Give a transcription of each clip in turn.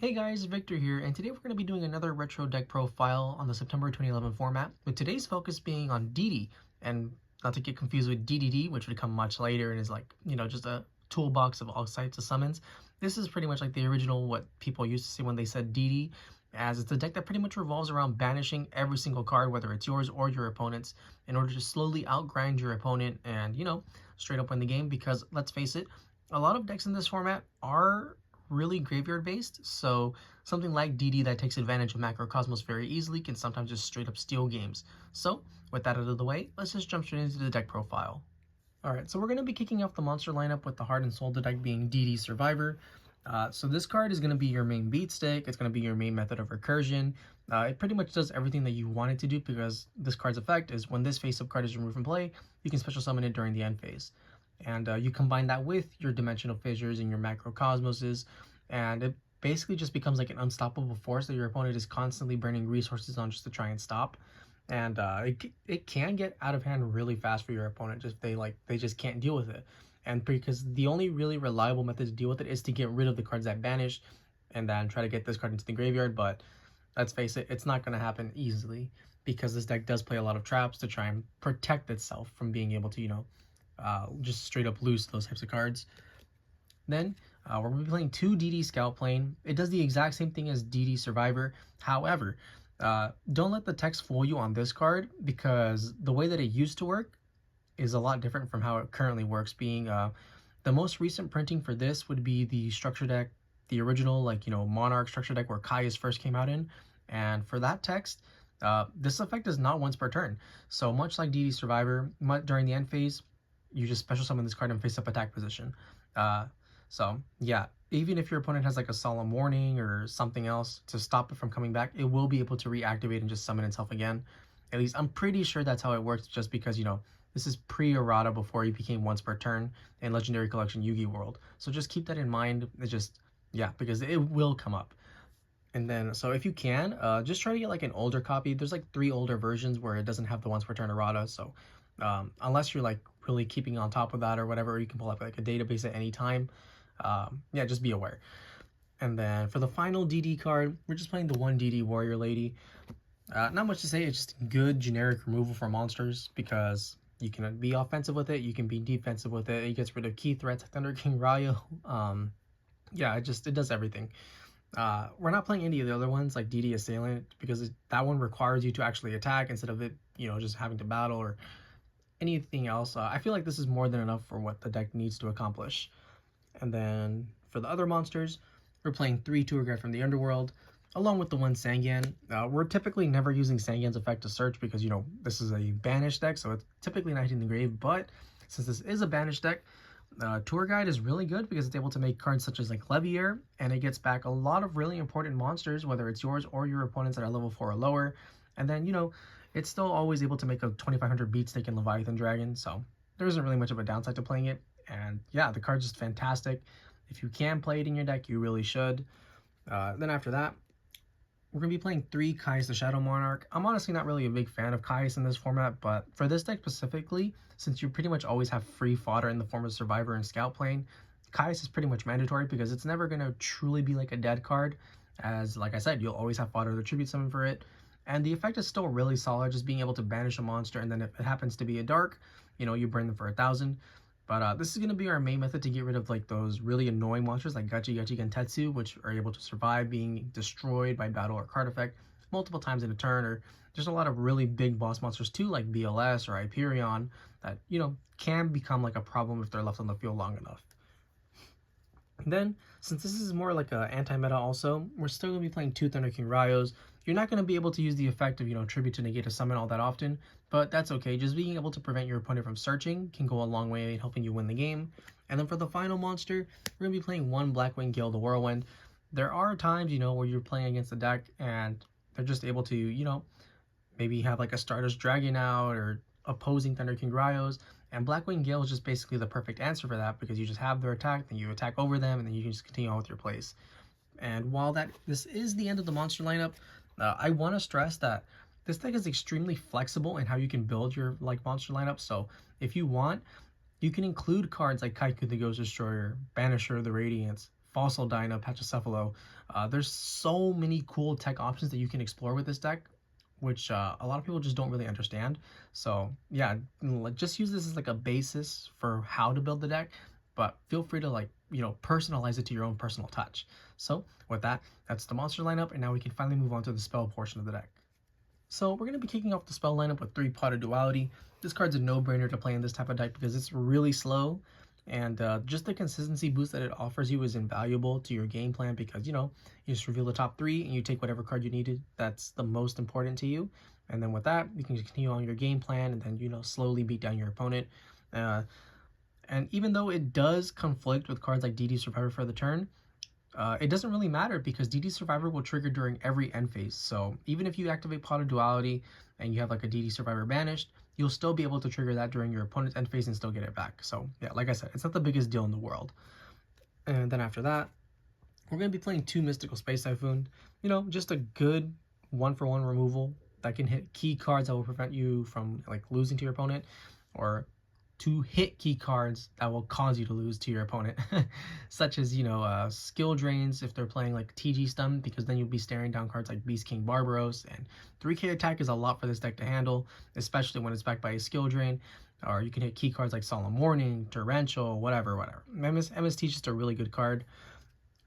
Hey guys, Victor here, and today we're going to be doing another retro deck profile on the September 2011 format, with today's focus being on DD, and not to get confused with DDD, which would come much later and is like, just a toolbox of all types of summons. This is pretty much like the original, what people used to say when they said DD, as it's a deck that pretty much revolves around banishing every single card, whether it's yours or your opponent's, in order to slowly outgrind your opponent and, straight up win the game, because let's face it, a lot of decks in this format are really graveyard based, so something like DD that takes advantage of Macrocosmos very easily can sometimes just straight up steal games. So with that out of the way, let's just jump straight into the deck profile. Alright, so we're going to be kicking off the monster lineup with the heart and soul of the deck being DD Survivor. So this card is going to be your main beat stick, it's going to be your main method of recursion. It pretty much does everything that you want it to do, because this card's effect is when this face-up card is removed from play, you can special summon it during the end phase. And you combine that with your dimensional fissures and your macrocosmoses, and it basically just becomes like an unstoppable force that your opponent is constantly burning resources on just to try and stop. And it can get out of hand really fast for your opponent, just they just can't deal with it. And because the only really reliable method to deal with it is to get rid of the cards that banish and then try to get this card into the graveyard. But let's face it, it's not going to happen easily, because this deck does play a lot of traps to try and protect itself from being able to just straight up lose those types of cards. Then we're going to be playing 2 DD Scout Plane. It does the exact same thing as DD Survivor. However, don't let the text fool you on this card, because the way that it used to work is a lot different from how it currently works. Being the most recent printing for this would be the structure deck, the original Monarch structure deck where Caius first came out in. And for that text, this effect is not once per turn. So much like DD Survivor, during the end phase, you just special summon this card in face-up attack position. So yeah, even if your opponent has like a Solemn Warning or something else to stop it from coming back, it will be able to reactivate and just summon itself again. At least I'm pretty sure that's how it works, just because, this is pre-errata, before he became once per turn in Legendary Collection Yu-Gi World. So just keep that in mind. It's just, yeah, because it will come up. And then, so if you can, just try to get like an older copy. There's like 3 older versions where it doesn't have the once per turn errata. So unless you're like really keeping on top of that or whatever, you can pull up like a database at any time. Yeah, just be aware. And then for the final DD card, we're just playing the 1 DD Warrior Lady. Not much to say, it's just good generic removal for monsters, because you can be offensive with it, you can be defensive with it. It gets rid of key threats, Thunder King Ryo. Yeah, it does everything. We're not playing any of the other ones like DD Assailant, because that one requires you to actually attack instead of it, just having to battle or anything else. I feel like this is more than enough for what the deck needs to accomplish. And then for the other monsters, we're playing 3 Tour Guide from the Underworld, along with the 1 Sangan. We're typically never using Sangan's effect to search, because, this is a banished deck, so it's typically not hitting the grave. But since this is a banished deck, Tour Guide is really good, because it's able to make cards such as like Levier, and it gets back a lot of really important monsters, whether it's yours or your opponents that are level 4 or lower. And then, it's still always able to make a 2500 beat stick in Leviathan Dragon, so there isn't really much of a downside to playing it. And yeah, the card's just fantastic. If you can play it in your deck, you really should. Then after that, we're going to be playing 3 Caius the Shadow Monarch. I'm honestly not really a big fan of Caius in this format, but for this deck specifically, since you pretty much always have free fodder in the form of Survivor and Scout Plane, Caius is pretty much mandatory, because it's never going to truly be like a dead card, as like I said, you'll always have fodder to tribute summon for it. And the effect is still really solid, just being able to banish a monster, and then if it happens to be a dark, you burn them for 1,000. But this is going to be our main method to get rid of like those really annoying monsters like Gachi Gachi Gentetsu, which are able to survive being destroyed by battle or card effect multiple times in a turn. Or there's a lot of really big boss monsters too, like BLS or Hyperion, that, can become like a problem if they're left on the field long enough. And then, since this is more like a anti-meta also, we're still going to be playing 2 Thunder King Ryos. You're not going to be able to use the effect of, tribute to negate a summon all that often, but that's okay. Just being able to prevent your opponent from searching can go a long way in helping you win the game. And then for the final monster, we're going to be playing 1 Blackwing Gale the Whirlwind. There are times, where you're playing against the deck and they're just able to, maybe have like a Stardust Dragon out or opposing Thunder King Ryos. And Blackwing Gale is just basically the perfect answer for that, because you just have their attack, then you attack over them, and then you can just continue on with your plays. And while this is the end of the monster lineup, I want to stress that this deck is extremely flexible in how you can build your monster lineup. So if you want, you can include cards like Kaiku the Ghost Destroyer, Banisher the Radiance, Fossil Dyna, Pachycephalo. There's so many cool tech options that you can explore with this deck, which a lot of people just don't really understand. So yeah, just use this as like a basis for how to build the deck, but feel free to like, personalize it to your own personal touch. So with that, that's the monster lineup, and now we can finally move on to the spell portion of the deck. So we're going to be kicking off the spell lineup with 3 Pot of Duality. This card's a no-brainer to play in this type of deck because it's really slow, and just the consistency boost that it offers you is invaluable to your game plan because, you just reveal the top 3 and you take whatever card you needed that's the most important to you. And then with that, you can continue on your game plan and then, slowly beat down your opponent. And even though it does conflict with cards like DD Survivor for the turn, it doesn't really matter because DD Survivor will trigger during every end phase. So even if you activate Pot of Duality and you have like a DD Survivor banished, you'll still be able to trigger that during your opponent's end phase and still get it back. So yeah, like I said, it's not the biggest deal in the world. And then after that, we're going to be playing 2 Mystical Space Typhoon. Just a good 1-for-1 removal that can hit key cards that will prevent you from like losing to your opponent, or 2 hit key cards that will cause you to lose to your opponent, such as, skill drains if they're playing like TG stun, because then you'll be staring down cards like Beast King Barbaros, and 3k attack is a lot for this deck to handle, especially when it's backed by a skill drain. Or you can hit key cards like Solemn Warning, Torrential, whatever. MST is just a really good card.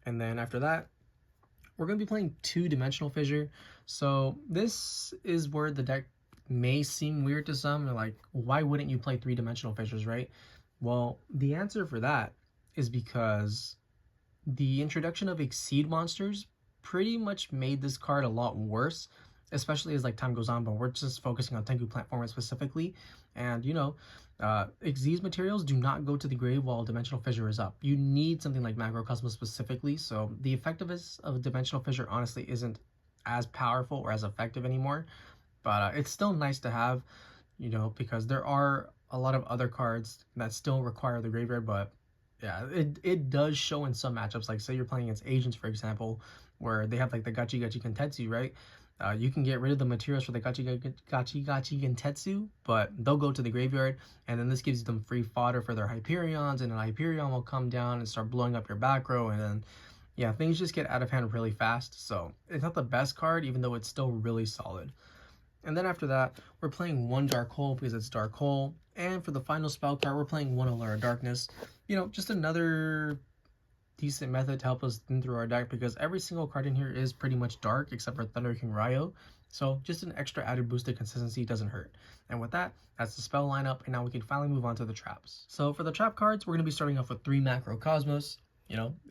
And then after that, we're going to be playing 2 Dimensional Fissure. So this is where the deck may seem weird to some. They're like, why wouldn't you play 3-dimensional fissures, right? Well, the answer for that is because the introduction of Exceed monsters pretty much made this card a lot worse, especially as like time goes on, but we're just focusing on Tengu Plant format specifically. And Exceed materials do not go to the grave while Dimensional Fissure is up. You need something like Macrocosmos specifically, so the effectiveness of Dimensional Fissure honestly isn't as powerful or as effective anymore. But it's still nice to have, because there are a lot of other cards that still require the graveyard. But yeah, it does show in some matchups, like say you're playing against Agents, for example, where they have like the Gachi Gentetsu, right? You can get rid of the materials for the Gachi Gentetsu, but they'll go to the graveyard, and then this gives them free fodder for their Hyperions, and an Hyperion will come down and start blowing up your back row, and then yeah, things just get out of hand really fast. So it's not the best card, even though it's still really solid. And then after that, we're playing 1 Dark Hole because it's Dark Hole. And for the final spell card, we're playing 1 Allure of Darkness. Just another decent method to help us thin through our deck, because every single card in here is pretty much dark except for Thunder King Ryo. So just an extra added boost of consistency doesn't hurt. And with that, that's the spell lineup. And now we can finally move on to the traps. So for the trap cards, we're going to be starting off with 3 Macrocosmos.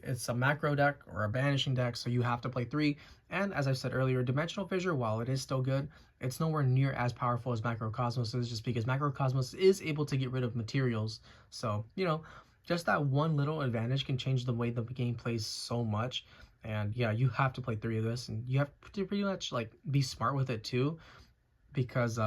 It's a macro deck or a banishing deck, so you have to play 3. And as I said earlier, Dimensional Fissure, while it is still good, it's nowhere near as powerful as Macrocosmos is, just because Macrocosmos is able to get rid of materials. So, just that one little advantage can change the way the game plays so much. And yeah, you have to play 3 of this, and you have to pretty much like be smart with it too, because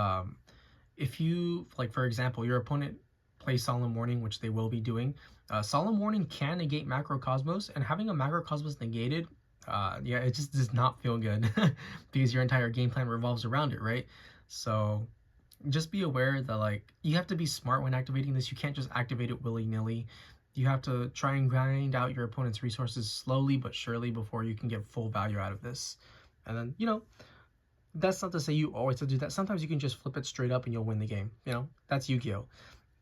if you, like for example, your opponent plays Solemn Warning, which they will be doing, Solemn Warning can negate Macrocosmos, and having a Macrocosmos negated, yeah, it just does not feel good because your entire game plan revolves around it, right? So just be aware that like you have to be smart when activating this. You can't just activate it willy-nilly. You have to try and grind out your opponent's resources slowly but surely before you can get full value out of this. And then, that's not to say you always have to do that. Sometimes you can just flip it straight up and you'll win the game. That's Yu-Gi-Oh!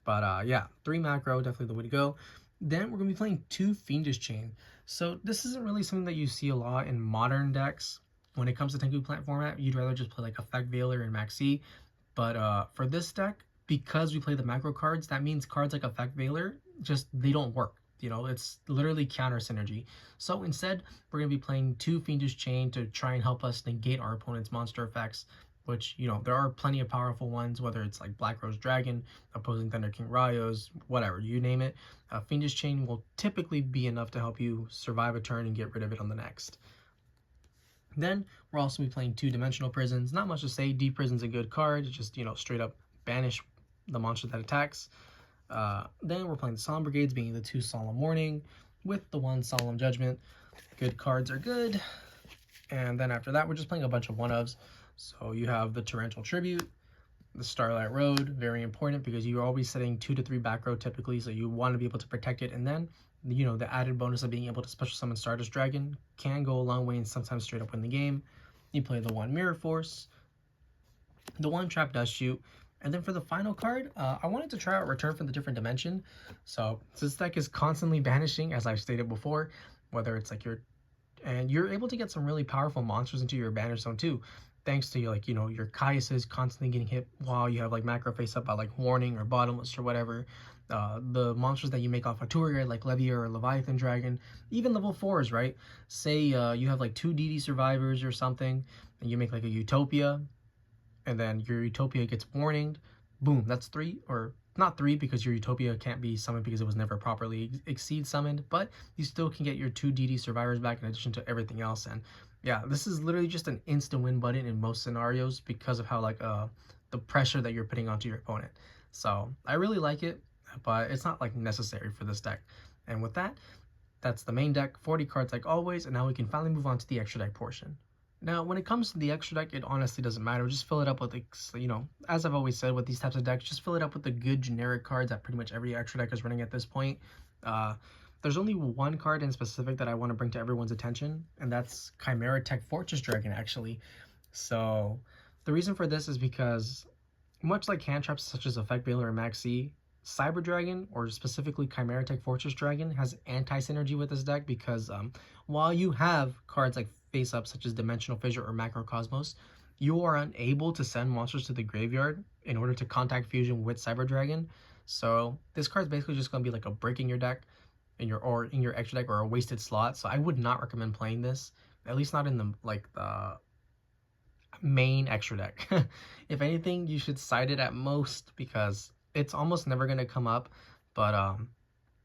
But yeah, 3 macro, definitely the way to go. Then we're going to be playing 2 Fiendish Chain. So this isn't really something that you see a lot in modern decks. When it comes to Tengu Plant format, you'd rather just play like Effect Veiler and Maxi. But for this deck, because we play the macro cards, that means cards like Effect Veiler, they don't work. It's literally counter synergy. So instead, we're going to be playing 2 Fiendish Chain to try and help us negate our opponent's monster effects, which, there are plenty of powerful ones, whether it's like Black Rose Dragon, opposing Thunder King Ryos, whatever, you name it. Fiendish Chain will typically be enough to help you survive a turn and get rid of it on the next. Then we're also be playing 2 Dimensional Prisons. Not much to say. Deep Prison's a good card. Just, straight up banish the monster that attacks. Then we're playing the Solemn Brigades, being the 2 Solemn Warning with the 1 Solemn Judgment. Good cards are good. And then after that, we're just playing a bunch of 1-ofs. So you have the Torrential Tribute, The Starlight Road, very important because you're always setting 2 to 3 back row typically, so you want to be able to protect it. And then, you know, the added bonus of being able to special summon Stardust Dragon can go a long way and sometimes straight up win the game. You play the 1 Mirror Force, the 1 Trap Dust Shoot, and then for the final card, I wanted to try out Return from the Different Dimension. So this deck is constantly vanishing, as I've stated before, whether it's like you're able to get some really powerful monsters into your Banner Zone too, thanks to like, you know, your Caiuses constantly getting hit while you have like macro face up by like Warning or Bottomless or whatever. The monsters that you make off a tour guide like Levia or Leviathan Dragon, even level 4s, right? Say you have like 2 DD Survivors or something, and you make like a Utopia, and then your Utopia gets warninged, boom, that's 3, or not 3 because your Utopia can't be summoned because it was never properly exceed summoned, but you still can get your 2 DD Survivors back in addition to everything else. And yeah, this is literally just an instant win button in most scenarios because of how like the pressure that you're putting onto your opponent. So I really like it, but it's not like necessary for this deck. And with that, that's the main deck, 40 cards like always, and now we can finally move on to the extra deck portion. Now, when it comes to the extra deck, it honestly doesn't matter. Just fill it up with, you know, as I've always said with these types of decks, just fill it up with the good generic cards that pretty much every extra deck is running at this point. There's only one card in specific that I want to bring to everyone's attention, and that's Chimera Tech Fortress Dragon, actually. So, the reason for this is because, much like hand traps such as Effect Veiler and Maxi, Cyber Dragon, or specifically Chimera Tech Fortress Dragon, has anti-synergy with this deck because while you have cards like face up such as Dimensional Fissure or Macrocosmos, you are unable to send monsters to the graveyard in order to contact fusion with Cyber Dragon. So this card is basically just going to be like a break in your deck, in your extra deck, or a wasted slot. So I would not recommend playing this, at least not in the the main extra deck. If anything, you should side it at most because it's almost never going to come up. But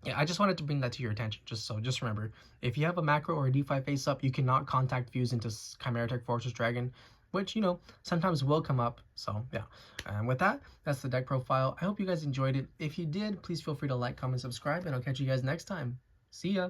yeah, I just wanted to bring that to your attention. Just remember, if you have a macro or a D5 face up, you cannot contact fuse into Chimera Tech Fortress Dragon, which, you know, sometimes will come up. So yeah, and with that, that's the deck profile. I hope you guys enjoyed it. If you did, please feel free to like, comment, subscribe, and I'll catch you guys next time. See ya.